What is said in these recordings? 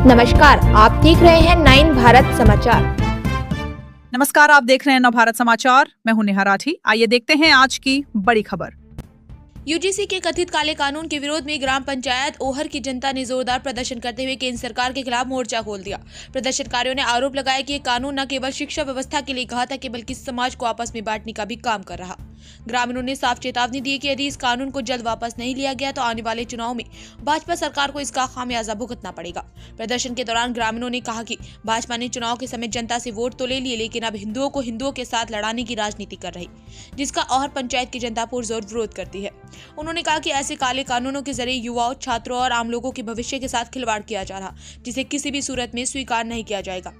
नमस्कार, आप देख रहे हैं 9 भारत समाचार। नमस्कार, आप देख रहे हैं नव भारत समाचार। मैं हूं नेहा राठी। आइए देखते हैं आज की बड़ी खबर। यूजीसी के कथित काले कानून के विरोध में ग्राम पंचायत ओहर की जनता ने जोरदार प्रदर्शन करते हुए केंद्र सरकार के खिलाफ मोर्चा खोल दिया। प्रदर्शनकारियों ने आरोप लगाया कि ये कानून न केवल शिक्षा व्यवस्था के लिए घातक है बल्कि समाज को आपस में बांटने का भी काम कर रहा। ग्रामीणों ने साफ चेतावनी दी कि यदि इस कानून को जल्द वापस नहीं लिया गया तो आने वाले चुनाव में भाजपा सरकार को इसका खामियाजा भुगतना पड़ेगा। प्रदर्शन के दौरान ग्रामीणों ने कहा कि भाजपा ने चुनाव के समय जनता से वोट तो ले लिए, लेकिन अब हिंदुओं को हिंदुओं के साथ लड़ाने की राजनीति कर रही, जिसका ओहर पंचायत की जनता पुरजोर विरोध करती है। उन्होंने कहा कि ऐसे काले कानूनों के जरिए युवाओं, छात्रों और आम लोगों के भविष्य के साथ खिलवाड़ किया जा रहा, जिसे किसी भी सूरत में स्वीकार नहीं किया जाएगा।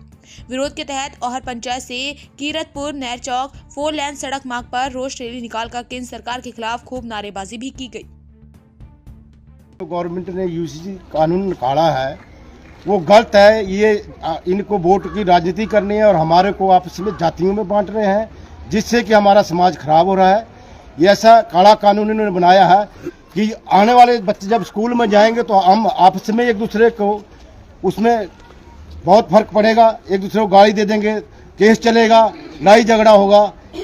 विरोध के तहत ओहर पंचायत से कीरतपुर नहर चौक 4 लेन सड़क मार्ग पर रोष रैली निकालकर केंद्र सरकार के खिलाफ खूब नारेबाजी भी की गई। गवर्नमेंट ने यूजीसी कानून निकाला है वो गलत है। ये इनको वोट की राजनीति करनी है और हमारे को आपस में जातियों में बांट रहे हैं, जिससे कि हमारा समाज खराब हो रहा है। ये ऐसा काला कानून इन्होंने बनाया है कि आने वाले बच्चे जब स्कूल में जाएंगे तो हम आपस में एक दूसरे को उसमें बहुत फर्क पड़ेगा। एक दूसरे को गाली दे देंगे, केस चलेगा, लड़ाई झगड़ा होगा,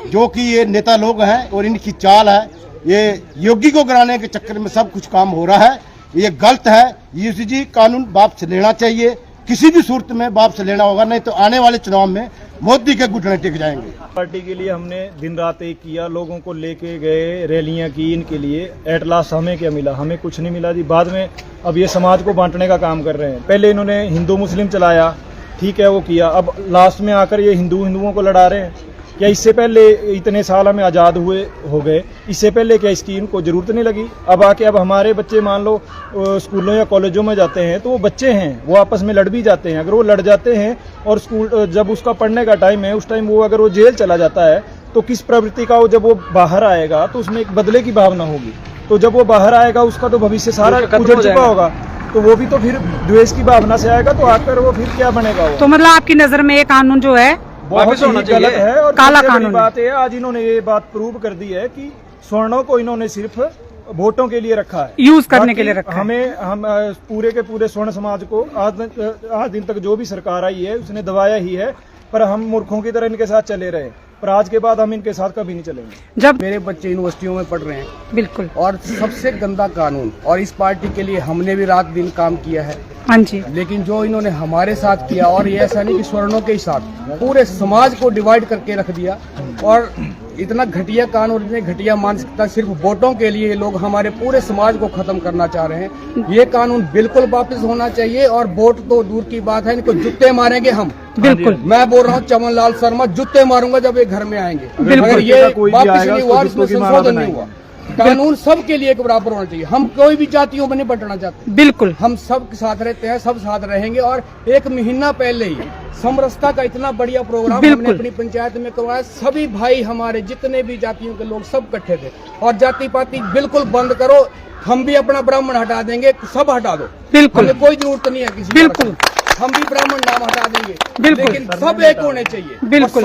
जो कि ये नेता लोग हैं और इनकी चाल है। ये योगी को गिराने के चक्कर में सब कुछ काम हो रहा है। ये गलत है। यूजीसी कानून वापस लेना चाहिए, किसी भी सूरत में वापस लेना होगा, नहीं तो आने वाले चुनाव में मोदी के घुटने टिक जाएंगे। पार्टी के लिए हमने दिन रात एक किया, लोगों को लेके गए, रैलियां की इनके लिए। एट लास्ट हमें क्या मिला? हमें कुछ नहीं मिला जी। बाद में अब ये समाज को बांटने का काम कर रहे हैं। पहले इन्होंने हिंदू मुस्लिम चलाया, ठीक है, वो किया। अब लास्ट में आकर ये हिंदुओं को लड़ा रहे हैं। क्या इससे पहले इतने साल हमें आज़ाद हुए हो गए, इससे पहले क्या इसकी इनको जरूरत नहीं लगी? अब आके अब हमारे बच्चे मान लो स्कूलों या कॉलेजों में जाते हैं तो वो बच्चे हैं, वो आपस में लड़ भी जाते हैं। अगर वो लड़ जाते हैं और स्कूल जब उसका पढ़ने का टाइम है उस टाइम वो अगर वो जेल चला जाता है तो किस प्रवृत्ति का वो जब वो बाहर आएगा तो उसमें एक बदले की भावना होगी। तो जब वो बाहर आएगा उसका तो भविष्य सारा उजड़ चुका होगा, तो वो भी तो फिर द्वेष की भावना से आएगा। तो आकर वो फिर क्या बनेगा? वो तो मतलब आपकी नजर में ये कानून जो है बहुत ही गलत है और काला कानून बात है। आज इन्होंने ये बात प्रूव कर दी है कि स्वर्णों को इन्होंने सिर्फ वोटों के लिए रखा है, यूज करने के लिए रखा है। हम पूरे के पूरे स्वर्ण समाज को आज दिन तक जो भी सरकार आई है उसने दबाया ही है, पर हम मूर्खों की तरह इनके साथ चले रहे। पर आज के बाद हम इनके साथ कभी नहीं चलेंगे। जब मेरे बच्चे यूनिवर्सिटियों में पढ़ रहे हैं, बिल्कुल, और सबसे गंदा कानून, और इस पार्टी के लिए हमने भी रात दिन काम किया है। हाँ जी, लेकिन जो इन्होंने हमारे साथ किया, और ये ऐसा नहीं कि स्वर्णों के ही साथ पूरे समाज को डिवाइड करके रख दिया। और इतना घटिया कानून, इतनी घटिया मानसिकता, सिर्फ वोटों के लिए लोग हमारे पूरे समाज को खत्म करना चाह रहे हैं। ये कानून बिल्कुल वापस होना चाहिए। और वोट तो दूर की बात है, इनको जूते मारेंगे हम। बिल्कुल, मैं बोल रहा हूँ चमन लाल शर्मा, जूते मारूंगा जब ये घर में आएंगे। बिल्कुल, अगर ये वापस नहीं हुआ, इसमें संशोधन नहीं हुआ। कानून सबके लिए एक बराबर होना चाहिए। हम कोई भी जातियों में नहीं बंटना चाहते। बिल्कुल, हम सब साथ रहते हैं, सब साथ रहेंगे। और 1 महीना पहले ही समरसता का इतना बढ़िया प्रोग्राम हमने अपनी पंचायत में करवाया। सभी भाई हमारे जितने भी जातियों के लोग सब इकट्ठे थे। और जाति पाति बिल्कुल बंद करो। हम भी अपना ब्राह्मण हटा देंगे, सब हटा दो। बिल्कुल, हमें कोई जरूरत नहीं है किसी। बिल्कुल, हम भी ब्राह्मण नाम हटा देंगे, बिल्कुल, लेकिन सब एक होने चाहिए। बिल्कुल।